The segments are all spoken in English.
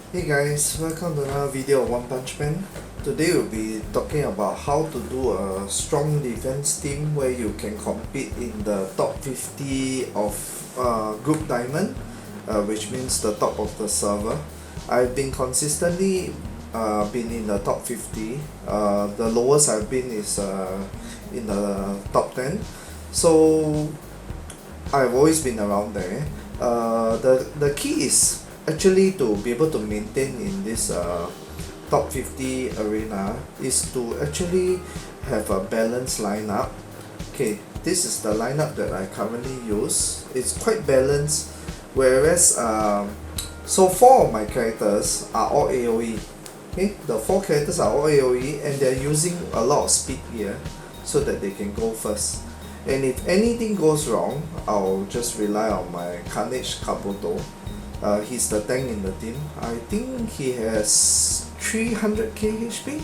Hey guys, welcome to another video of One Punch Man. Today we'll be talking about how to do a strong defense team where you can compete in the top 50 of Group Diamond, which means the top of the server. I've been consistently been in the top 50. The lowest I've been is in the top 10. So I've always been around there. The key is actually to be able to maintain in this top 50 arena is to actually have a balanced lineup. Okay, this is the lineup that I currently use. It's quite balanced, whereas so 4 of my characters are all AoE. Okay, the 4 characters are all AoE and they're using a lot of speed gear so that they can go first. And if anything goes wrong, I'll just rely on my Carnage Kabuto. He's the tank in the team. I think he has 300k HP.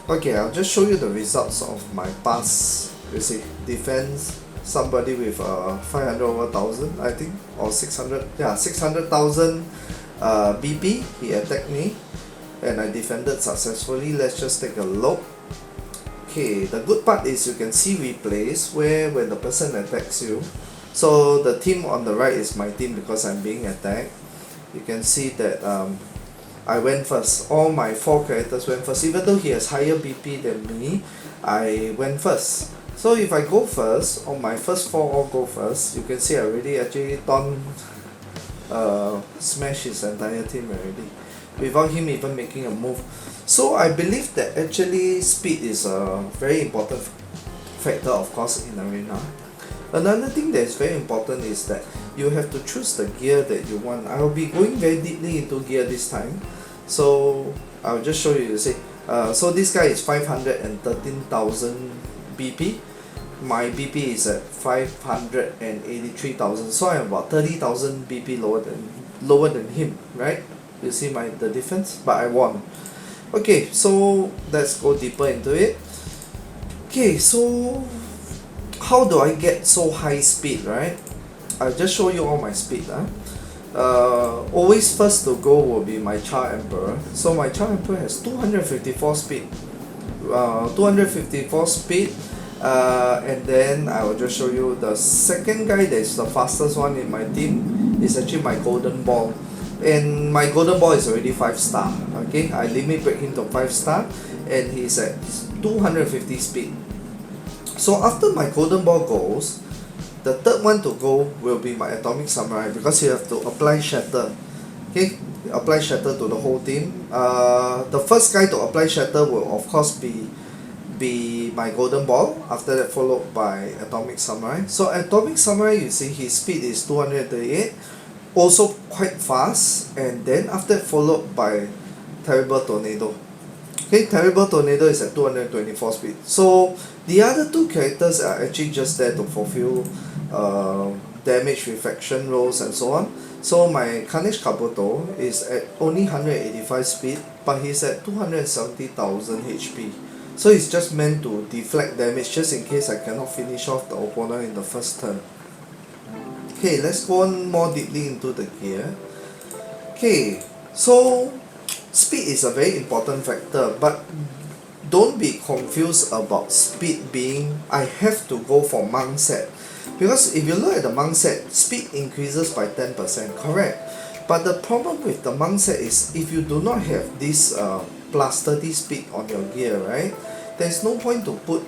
Okay, I'll just show you the results of my past. You see, defense, somebody with 500 over 1000, I think, or 600, yeah, 600,000 BP. He attacked me and I defended successfully. Let's just take a look. Okay, the good part is you can see replays where when the person attacks you. So the team on the right is my team because I'm being attacked. You can see that I went first. All my 4 characters went first. Even though he has higher BP than me, I went first. So if I go first, or my first 4 all go first, you can see I already actually smash his entire team already without him even making a move. So I believe that actually speed is a very important factor, of course, in arena. Another thing that is very important is that you have to choose the gear that you want. I will be going very deeply into gear this time, so I'll just show you. See, so this guy is 513,000 BP. My BP is at 583,000, so I'm about 30,000 BP lower than him, right? You see the difference, but I won. Okay, so let's go deeper into it. Okay, so how do I get so high speed, right? I'll just show you all my speed. Always first to go will be my Char Emperor. So my Char Emperor has 254 speed. 254 speed. And then I will just show you the second guy that is the fastest one in my team is actually my Golden Ball. And my Golden Ball is already 5-star. Okay, I limit break him to 5-star and he's at 250 speed. So after my Golden Ball goes, the third one to go will be my Atomic Samurai because you have to apply Shatter. Okay, apply Shatter to the whole team. The first guy to apply Shatter will of course be my Golden Ball, after that followed by Atomic Samurai. So Atomic Samurai, you see his speed is 238, also quite fast, and then after that followed by Terrible Tornado. Okay, Terrible Tornado is at 224 speed. So the other 2 characters are actually just there to fulfill damage reflection roles and so on. So my Carnage Kabuto is at only 185 speed, but he's at 270,000 HP. So it's just meant to deflect damage just in case I cannot finish off the opponent in the first turn. Okay, let's go on more deeply into the gear. Okay, so speed is a very important factor, but don't be confused about speed being I have to go for monk set, because if you look at the monk set, speed increases by 10%, correct? But the problem with the monk set is if you do not have this plus 30 speed on your gear, right, there's no point to put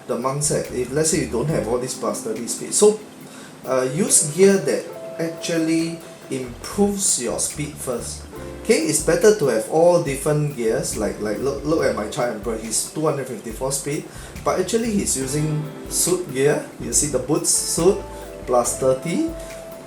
the monk set if let's say you don't have all this plus 30 speed. So use gear that actually improves your speed first. Okay, it's better to have all different gears, like look at my Char Emperor, he's 254 speed, but actually he's using suit gear. You see the boots suit plus 30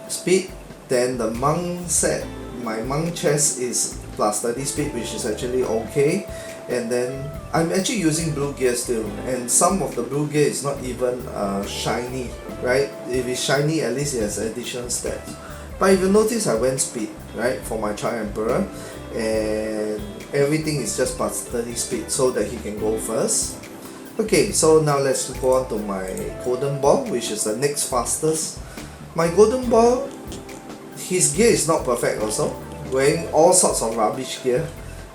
speed. Then the monk set, my monk chest is plus 30 speed, which is actually okay. And then I'm actually using blue gear still, and some of the blue gear is not even shiny, right? If it's shiny, at least it has additional stats. But if you notice, I went speed, right, for my Char Emperor, and everything is just plus 30 speed so that he can go first. Okay, so now let's go on to my Golden Ball, which is the next fastest. My Golden Ball, his gear is not perfect also. wearing all sorts of rubbish gear.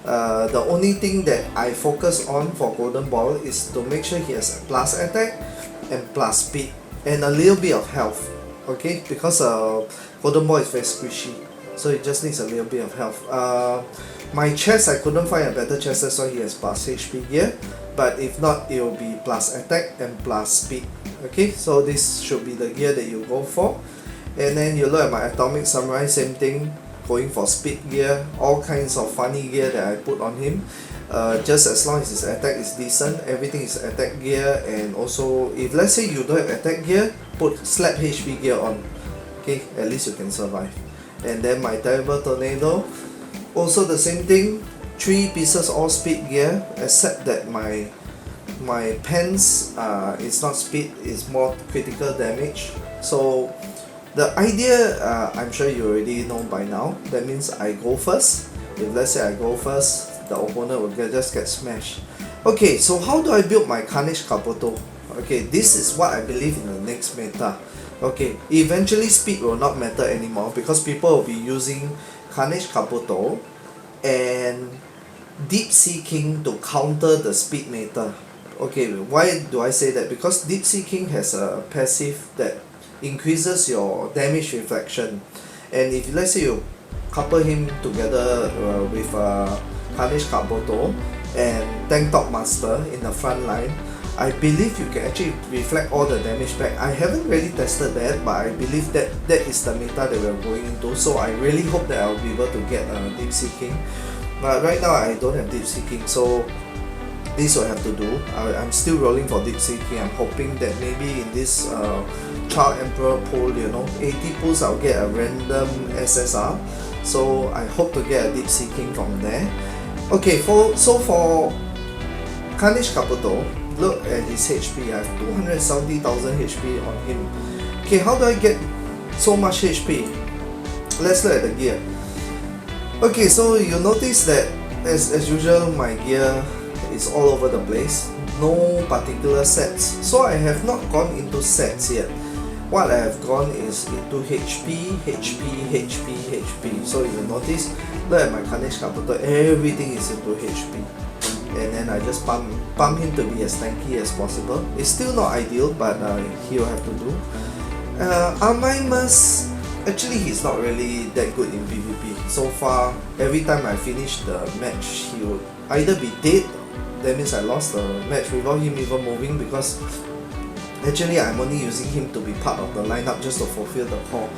The only thing that I focus on for Golden Ball is to make sure he has plus attack and plus speed and a little bit of health. Okay, because Golden Ball is very squishy, so it just needs a little bit of health. My chest, I couldn't find a better chest, that's why he has plus HP gear, but if not, it will be plus attack and plus speed. Okay, so this should be the gear that you go for. And then you look at my Atomic Samurai, same thing, going for speed gear, all kinds of funny gear that I put on him. Just as long as his attack is decent, everything is attack gear. And also, if let's say you don't have attack gear, put slap HP gear on. Okay, at least you can survive. And then my Terrible Tornado, also the same thing, 3 pieces all speed gear, except that my pants it's not speed, it's more critical damage. So the idea, I'm sure you already know by now. That means I go first. If let's say I go first, the opponent will just get smashed. Okay, so how do I build my Carnage Kabuto? Okay, this is what I believe in the next meta. Okay, eventually speed will not matter anymore because people will be using Carnage Kabuto and Deep Sea King to counter the speed meta. Okay, why do I say that? Because Deep Sea King has a passive that increases your damage reflection, and if let's say you couple him together with Carnage Kabuto and Tank Top Master in the front line, I believe you can actually reflect all the damage back. I haven't really tested that, but I believe that that is the meta that we're going into, so I really hope that I'll be able to get Deep Sea King. But right now I don't have Deep Sea King, so this will have to do. I'm still rolling for Deep Sea King. I'm hoping that maybe in this Child Emperor pool, 80 pulls, I'll get a random SSR. So I hope to get a Deep Sea King from there. Okay, for Carnage Kabuto, look at his HP. I have 270,000 HP on him. Okay, how do I get so much HP? Let's look at the gear. Okay, so you notice that as usual, my gear is all over the place. No particular sets. So I have not gone into sets yet. What I have gone is into HP. So you notice, look at my Carnage Kabuto, everything is into HP. And then I just pump him to be as tanky as possible. It's still not ideal, but he'll have to do. Armimus, actually he's not really that good in PvP. So far, every time I finish the match, he would either be dead, that means I lost the match without him even moving, because actually I'm only using him to be part of the lineup just to fulfill the call.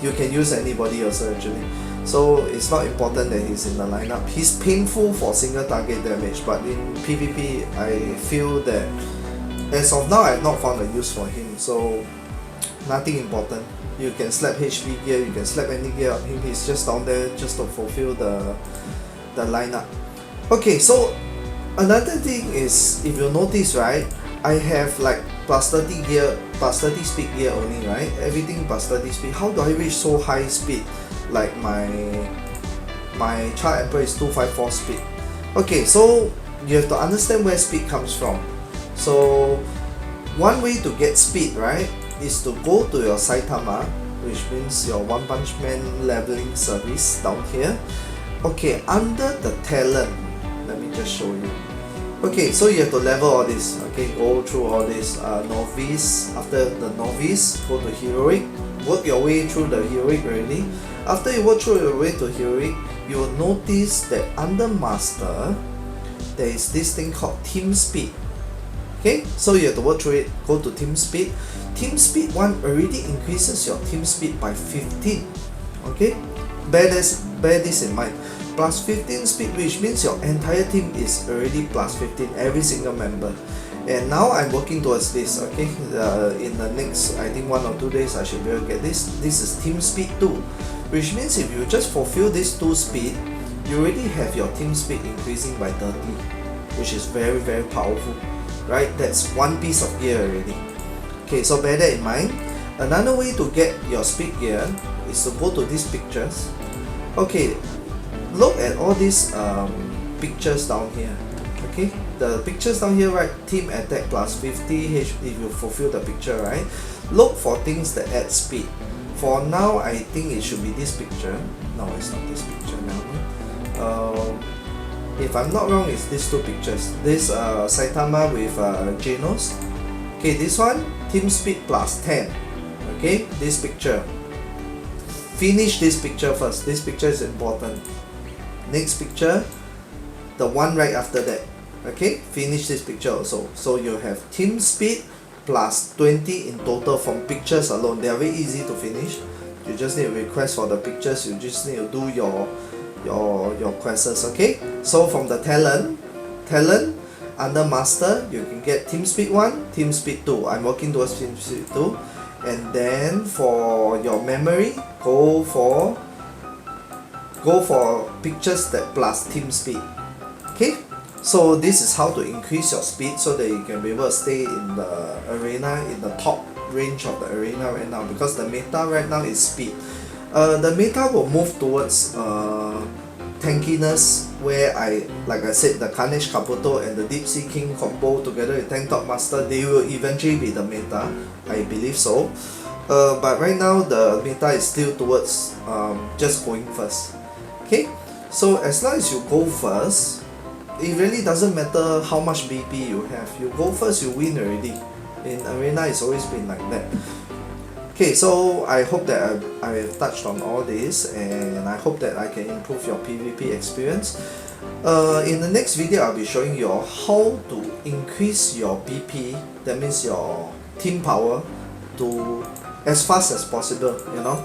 You can use anybody also actually. So it's not important that he's in the lineup. He's painful for single target damage, but in PvP I feel that as of now I have not found a use for him, so nothing important. You can slap HP gear, you can slap any gear on him, he's just down there just to fulfill the lineup. Okay, so another thing is, if you notice, right, I have like plus 30 gear, plus 30 speed gear only, right? Everything plus 30 speed. How do I reach so high speed? Like my Child Emperor is 254 speed. Okay, so you have to understand where speed comes from. So one way to get speed, right, is to go to your Saitama, which means your One Punch Man leveling service down here. Okay, under the talent, let me just show you. Okay, so you have to level all this. Okay, go through all this. Novice, after the novice, go to heroic. Work your way through the heroic already. After you work through your way to heroic, you will notice that under master, there is this thing called team speed. Okay, so you have to work through it. Go to team speed. Team speed 1 already increases your team speed by 15. Okay, bear this in mind. Plus 15 speed, which means your entire team is already plus 15, every single member. And now I'm working towards this. Okay, in the next, I think 1 or 2 days, I should be able to get this. This is team speed 2, which means if you just fulfill this 2 speed, you already have your team speed increasing by 30, which is very, very powerful, right? That's one piece of gear already. Okay, so bear that in mind. Another way to get your speed gear is to go to these pictures. Okay, look at all these pictures down here. Okay, the pictures down here, right? Team attack plus 50 H if you fulfill the picture, right? Look for things that add speed. For now, I think it should be this picture. No, it's not this picture now. If I'm not wrong, it's these two pictures. This Saitama with Genos. Okay, this one, team speed plus 10. Okay, this picture. Finish this picture first. This picture is important. Next picture, the one right after that. Okay, finish this picture also. So you have team speed plus 20 in total from pictures alone. They are very easy to finish. You just need to request for the pictures. You just need to do your quests. Okay, so from the talent under master, you can get team speed 1, team speed 2. I'm working towards team speed 2. And then for your memory, go for pictures that plus team speed. Okay, so this is how to increase your speed so that you can be able to stay in the arena, in the top range of the arena right now, because the meta right now is speed. The meta will move towards tankiness, where like I said, the Carnage Kabuto and the Deep Sea King combo together with Tank Top Master, they will eventually be the meta. I believe so. But right now the meta is still towards just going first. Okay, so as long as you go first, it really doesn't matter how much BP you have. You go first, you win already. In arena, it's always been like that. Okay, so I hope that I have touched on all this, and I hope that I can improve your PvP experience. In the next video, I'll be showing you how to increase your BP, that means your team power, to as fast as possible, you know,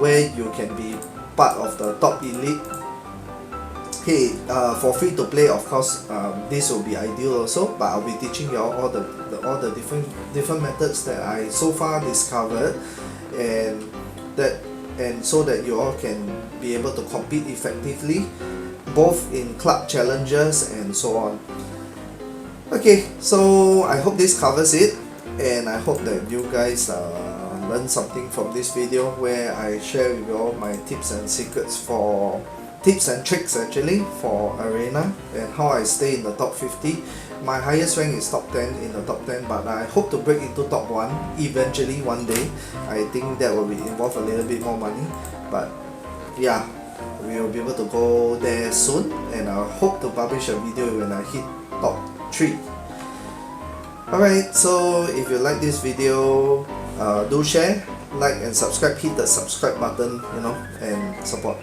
where you can be part of the top elite. Okay, for free to play, of course, this will be ideal also, but I'll be teaching you all the different methods that I so far discovered, and so that you all can be able to compete effectively, both in club challenges and so on. Okay, so I hope this covers it, and I hope that you guys learn something from this video, where I share with you all my tips and tricks actually for arena, and how I stay in the top 50. My highest rank is top 10 in the top 10, but I hope to break into top 1 eventually one day. I think that will involve a little bit more money, but yeah, we will be able to go there soon, and I hope to publish a video when I hit top 3. Alright, so if you like this video, do share, like and subscribe, hit the subscribe button, you know, and support.